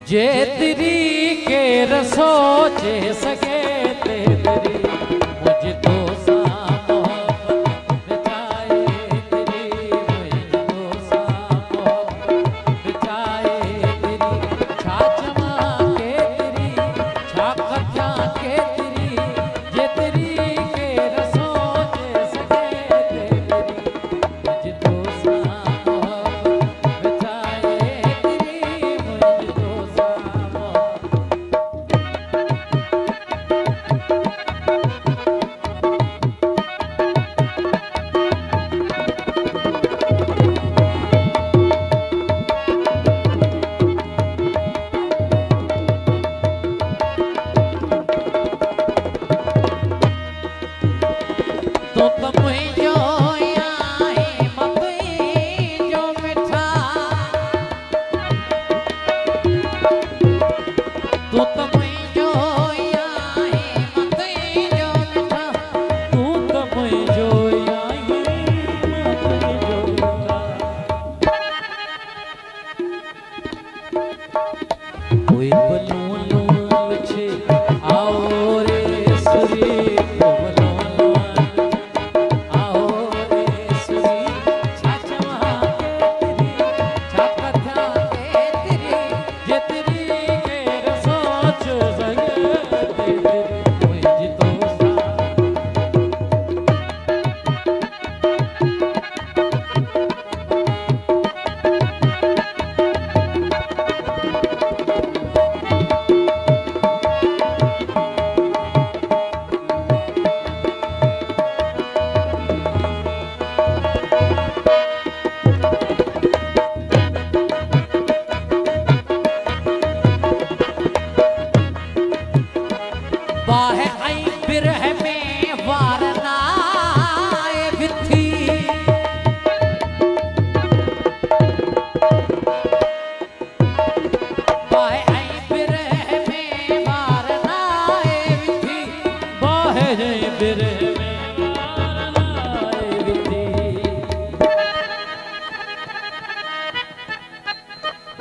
जे तेरी के रसो जे सके तेरी मुझे तो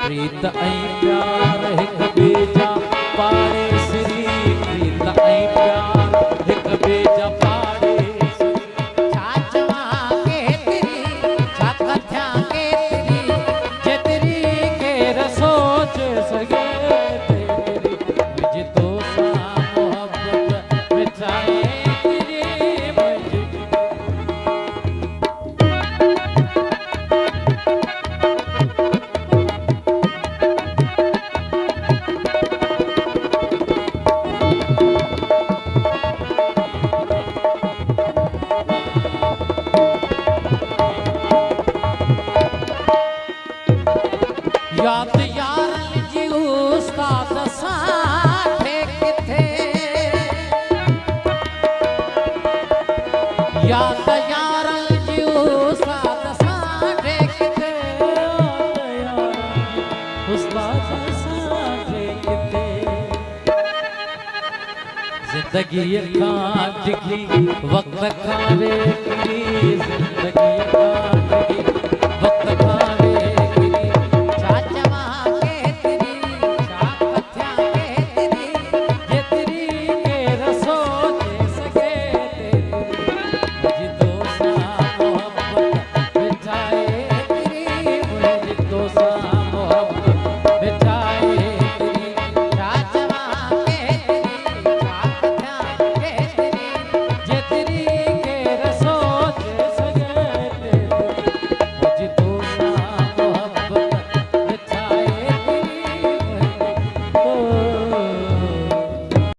प्रीत ऐं प्यार हिक ॿिए जा पाड़े श्री प्रीत ऐं प्यार हिक ॿिए जा पाड़े छा चवां केतिरी छा कथां केतिरी जेतिरी केर सोच सघे तेरी मुंहिंजी तोसां मोहबत मिठाई याद यारन जी उस्ताद साठे किथे याद यारन जी उस्ताद साठे किथे उस्ताद साठे किथे जिंदगी खां डिघी वक्त खां रे जिंदगी खां